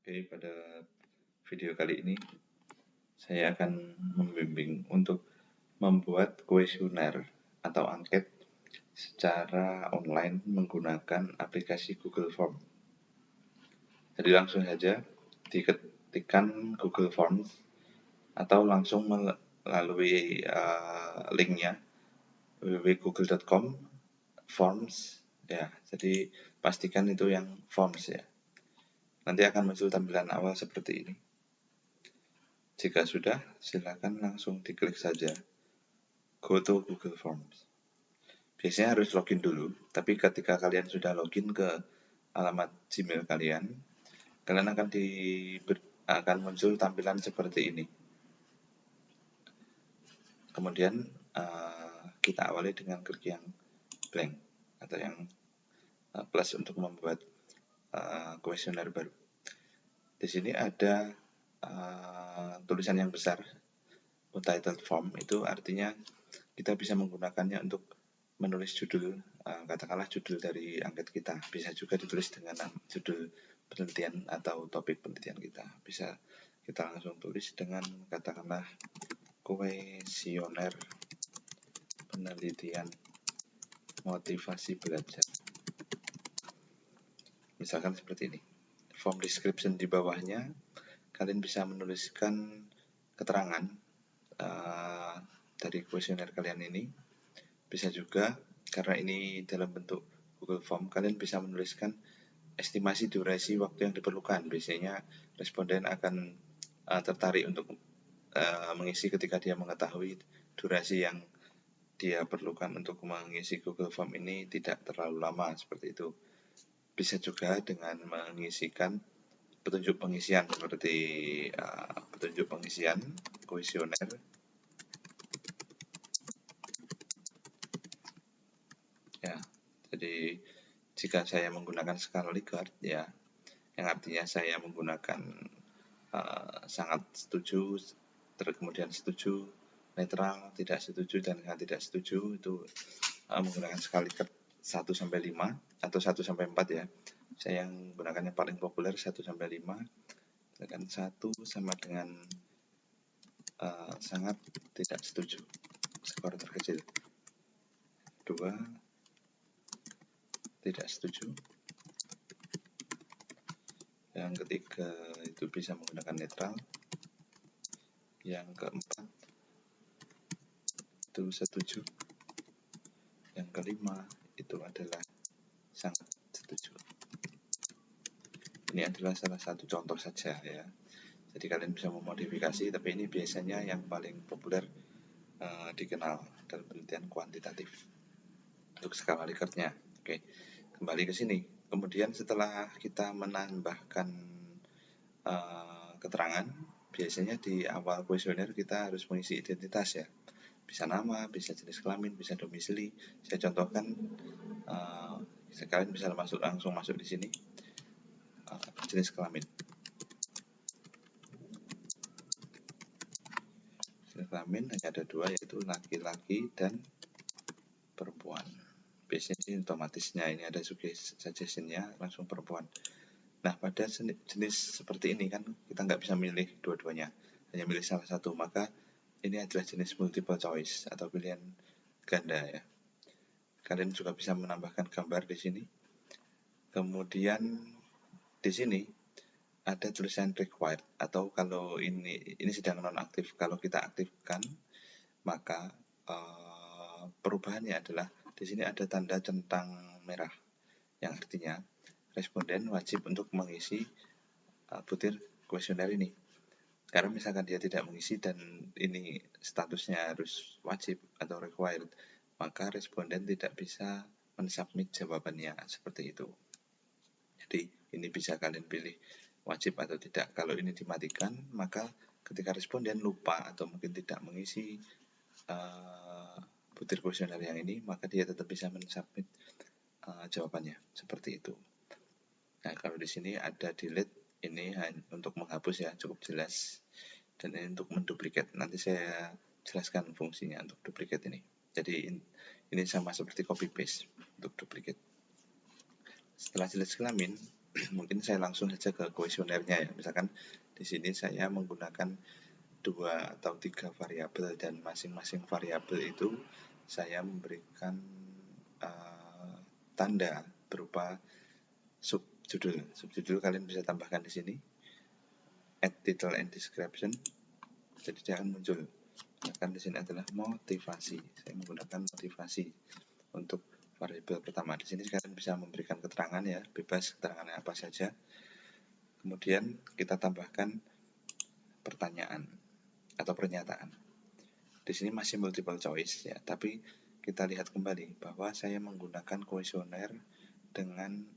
Oke, pada video kali ini saya akan membimbing untuk membuat kuesioner atau angket secara online menggunakan aplikasi Google Form. Jadi langsung saja diketikkan Google Forms atau langsung melalui linknya www.google.com forms ya. Jadi pastikan itu yang forms ya. Nanti akan muncul tampilan awal seperti ini. Jika sudah, silakan langsung diklik saja go to Google Forms. Biasanya harus login dulu, tapi ketika kalian sudah login ke alamat Gmail kalian akan muncul tampilan seperti ini. Kemudian kita awali dengan klik yang blank atau yang plus untuk membuat kuesioner baru. Di sini ada tulisan yang besar untitled form, itu artinya kita bisa menggunakannya untuk menulis judul, katakanlah judul dari angket kita. Bisa juga ditulis dengan judul penelitian atau topik penelitian kita. Bisa kita langsung tulis dengan katakanlah kuesioner penelitian motivasi belajar. Misalkan seperti ini. Form description di bawahnya, kalian bisa menuliskan keterangan dari kuesioner kalian ini. Bisa juga, karena ini dalam bentuk Google Form, kalian bisa menuliskan estimasi durasi waktu yang diperlukan. Biasanya responden akan tertarik untuk mengisi ketika dia mengetahui durasi yang dia perlukan untuk mengisi Google Form ini tidak terlalu lama, seperti itu. Bisa juga dengan mengisikan petunjuk pengisian seperti petunjuk pengisian kuesioner. Ya, jadi jika saya menggunakan skala Likert ya, yang artinya saya menggunakan sangat setuju, kemudian setuju, netral, tidak setuju, dan sangat tidak setuju, itu menggunakan skala Likert 1-5 atau 1-4 ya. Saya yang menggunakan yang paling populer 1-5. Dengan 1 sama dengan sangat tidak setuju, skor terkecil. 2 tidak setuju. Yang ketiga itu bisa menggunakan netral. Yang keempat itu setuju. Yang kelima itu adalah sangat setuju. Ini adalah salah satu contoh saja ya. Jadi kalian bisa memodifikasi, tapi ini biasanya yang paling populer dikenal dalam penelitian kuantitatif untuk skala Likertnya. Oke, kembali ke sini. Kemudian setelah kita menambahkan keterangan, biasanya di awal kuesioner kita harus mengisi identitas ya. Bisa nama, bisa jenis kelamin, bisa domisili. Saya contohkan, kalian bisa langsung masuk di sini. Jenis kelamin. Jenis kelamin hanya ada 2, yaitu laki-laki dan perempuan. Biasanya ini otomatisnya ini ada suggestion-nya langsung perempuan. Nah, pada jenis seperti ini kan kita nggak bisa milih dua-duanya, hanya milih salah satu, maka ini adalah jenis multiple choice atau pilihan ganda ya. Kalian juga bisa menambahkan gambar di sini. Kemudian di sini ada tulisan required, atau kalau ini sedang nonaktif. Kalau kita aktifkan, maka perubahannya adalah di sini ada tanda centang merah, yang artinya responden wajib untuk mengisi butir kuesioner ini. Karena misalkan dia tidak mengisi dan ini statusnya harus wajib atau required, maka responden tidak bisa mensubmit jawabannya seperti itu. Jadi ini bisa kalian pilih wajib atau tidak. Kalau ini dimatikan, maka ketika responden lupa atau mungkin tidak mengisi butir kuesioner yang ini, maka dia tetap bisa mensubmit jawabannya seperti itu. Nah, kalau di sini ada delete, ini untuk menghapus ya, cukup jelas. Dan ini untuk menduplikat. Nanti saya jelaskan fungsinya untuk duplikat ini. Jadi ini sama seperti copy paste untuk duplikat. Setelah jelas kelamin, Mungkin saya langsung saja ke kuesionernya ya. Misalkan di sini saya menggunakan 2 atau 3 variabel dan masing-masing variabel itu saya memberikan tanda berupa subjudul. Subjudul kalian bisa tambahkan di sini add title and description. Jadi dia akan muncul. Misalkan di sini adalah motivasi. Saya menggunakan motivasi untuk variabel pertama. Di sini kalian bisa memberikan keterangan ya, bebas keterangannya apa saja. Kemudian kita tambahkan pertanyaan atau pernyataan. Di sini masih multiple choice ya, tapi kita lihat kembali bahwa saya menggunakan kuesioner dengan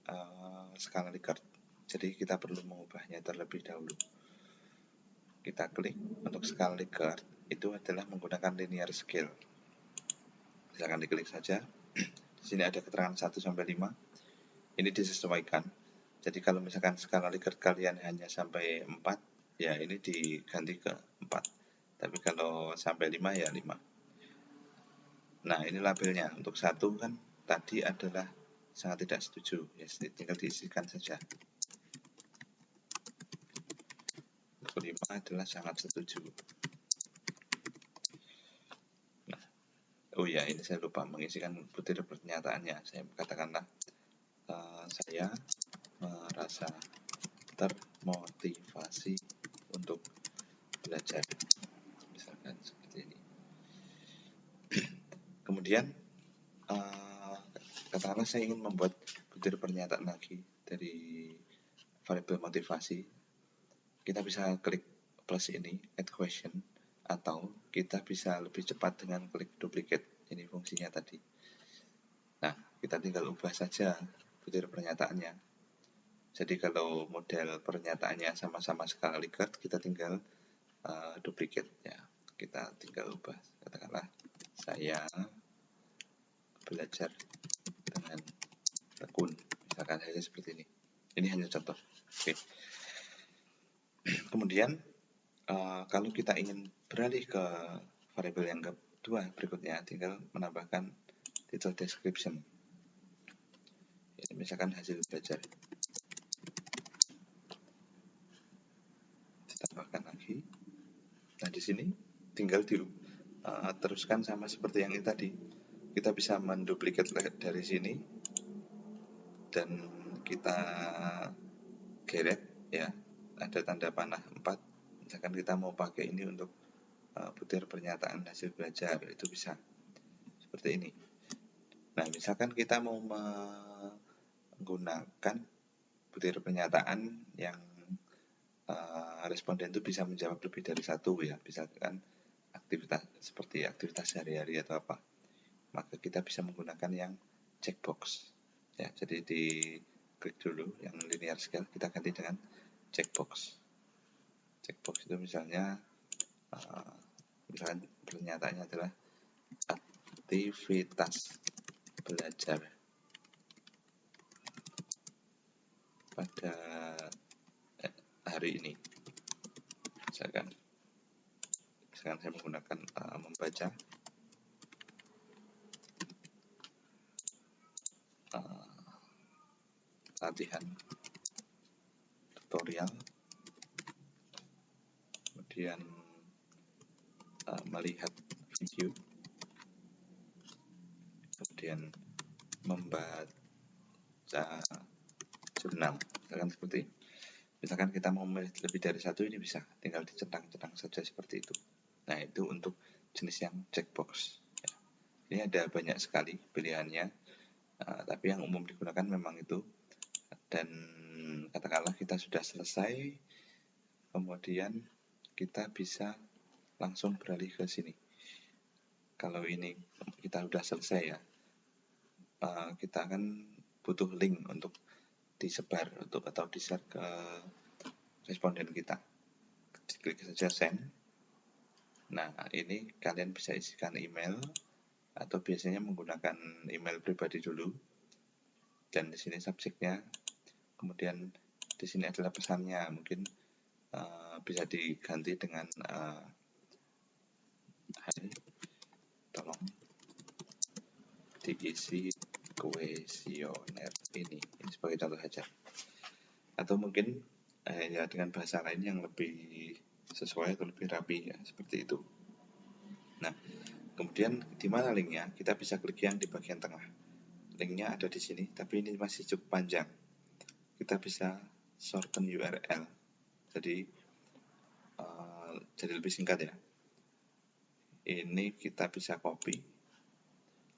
skala Likert. Jadi kita perlu mengubahnya terlebih dahulu. Kita klik untuk skala Likert, itu adalah menggunakan linear scale. Silakan diklik saja. Di sini ada keterangan 1 sampai 5. Ini disesuaikan. Jadi kalau misalkan skala Likert kalian hanya sampai 4, ya ini diganti ke 4. Tapi kalau sampai 5 ya 5. Nah, ini labelnya. Untuk 1 kan tadi adalah sangat tidak setuju. Ya, tinggal diisikan saja. Untuk 5 adalah sangat setuju. Nah, oh ya, ini saya lupa mengisikan butir pernyataannya. Saya katakanlah saya merasa termotivasi untuk belajar. Misalkan seperti ini. Kemudian katakanlah saya ingin membuat butir pernyataan lagi dari variabel motivasi. Kita bisa klik plus ini, add question, atau kita bisa lebih cepat dengan klik duplicate. Ini fungsinya tadi. Nah, kita tinggal ubah saja butir pernyataannya. Jadi kalau model pernyataannya sama-sama skala Likert, kita tinggal duplicate ya. Kita tinggal ubah. Katakanlah saya belajar dengan tekun. Misalkan saja seperti ini. Ini hanya contoh. Oke. Kemudian kalau kita ingin beralih ke variabel yang kedua berikutnya, tinggal menambahkan title description. Ini misalkan hasil belajar. Ditambahkan lagi. Nah, di sini tinggal teruskan sama seperti yang ini tadi. Kita bisa menduplikat dari sini dan kita geret ya. Ada tanda panah 4. Misalkan kita mau pakai ini untuk butir pernyataan hasil belajar, itu bisa seperti ini. Nah, misalkan kita mau menggunakan butir pernyataan yang responden itu bisa menjawab lebih dari satu ya, misalkan aktivitas seperti aktivitas sehari-hari atau apa, maka kita bisa menggunakan yang checkbox ya. Jadi di klik dulu yang linear scale, kita ganti dengan checkbox. Checkbox itu misalnya misalkan pernyataannya adalah aktivitas belajar pada hari ini. Misalkan saya menggunakan membaca latihan tutorial, kemudian melihat video, kemudian membaca jurnal. Misalkan seperti ini. Misalkan kita mau memilih lebih dari satu, ini bisa tinggal dicentang-centang saja seperti itu. Nah, itu untuk jenis yang checkbox ya. Ini ada banyak sekali pilihannya, tapi yang umum digunakan memang itu. Dan katakanlah kita sudah selesai, kemudian kita bisa langsung beralih ke sini. Kalau ini kita sudah selesai ya, kita akan butuh link untuk disebar atau di-share ke responden kita. Klik saja send. Nah, ini kalian bisa isikan email atau biasanya menggunakan email pribadi dulu. Dan di sini subjeknya, kemudian di sini adalah pesannya, mungkin bisa diganti dengan hai, tolong diisi kuesioner ini sebagai contoh saja. atau mungkin ya dengan bahasa lain yang lebih sesuai atau lebih rapi ya, seperti itu. Nah, kemudian di mana linknya? Kita bisa klik yang di bagian tengah. Linknya ada di sini, tapi ini masih cukup panjang. Kita bisa shorten URL, jadi lebih singkat ya. Ini kita bisa copy,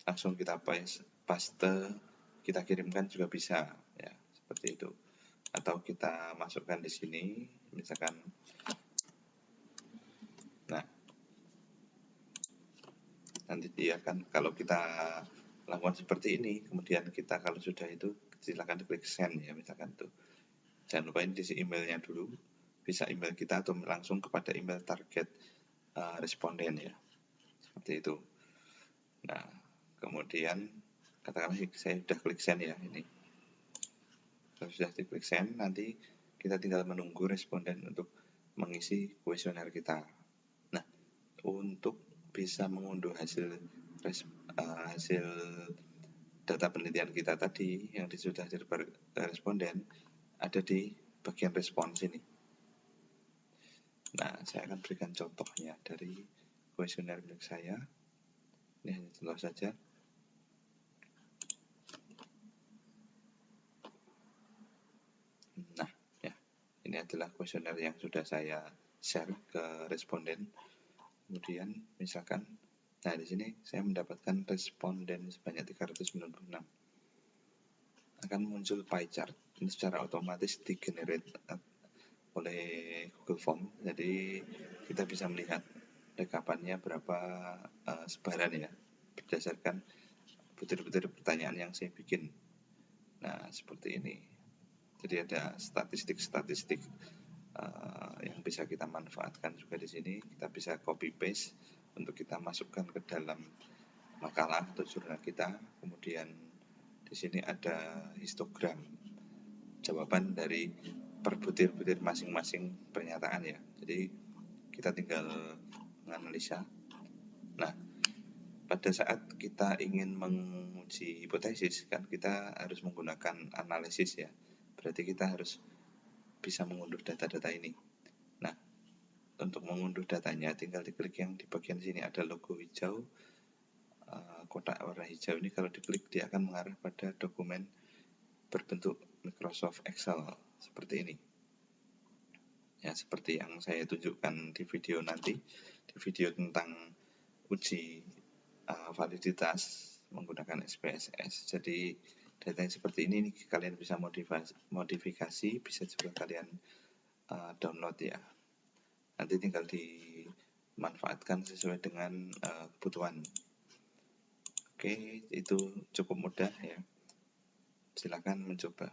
langsung kita paste, kita kirimkan juga bisa ya, seperti itu. Atau kita masukkan di sini, misalkan. Nah, nanti dia kan kalau kita lakukan seperti ini, kemudian kita kalau sudah itu silakan diklik send ya, misalkan tuh. Jangan lupa ini diisi emailnya dulu, bisa email kita atau langsung kepada email target responden ya, seperti itu. Nah, kemudian katakanlah saya sudah klik send ya, ini kalau sudah diklik send, nanti kita tinggal menunggu responden untuk mengisi kuesioner kita. Nah, untuk bisa mengunduh hasil data penelitian kita tadi yang sudah dari responden ada di bagian respons ini. Nah, saya akan berikan contohnya dari kuesioner milik saya. Ini hanya contoh saja. Nah, ya, ini adalah kuesioner yang sudah saya share ke responden. Kemudian, misalkan, nah di sini saya mendapatkan responden sebanyak 396. Akan muncul pie chart. Ini secara otomatis di-generate oleh Google Form. Jadi kita bisa melihat rekapannya berapa sebaran ya, berdasarkan butir-butir pertanyaan yang saya bikin. Nah, seperti ini. Jadi ada statistik-statistik yang bisa kita manfaatkan juga di sini. Kita bisa copy paste untuk kita masukkan ke dalam makalah atau jurnal kita. Kemudian di sini ada histogram jawaban dari per butir-butir masing-masing pernyataan ya. Jadi kita tinggal menganalisa. Nah, pada saat kita ingin menguji hipotesis kan kita harus menggunakan analisis ya. Berarti kita harus bisa mengunduh data-data ini. Nah, untuk mengunduh datanya tinggal diklik yang di bagian sini ada logo hijau, kotak warna hijau ini kalau diklik dia akan mengarah pada dokumen berbentuk Microsoft Excel seperti ini. Ya, seperti yang saya tunjukkan di video nanti, di video tentang uji validitas menggunakan SPSS. Jadi data yang seperti ini kalian bisa modifikasi, bisa juga kalian download ya. Nanti tinggal dimanfaatkan sesuai dengan kebutuhan. Oke, itu cukup mudah ya. Silakan mencoba.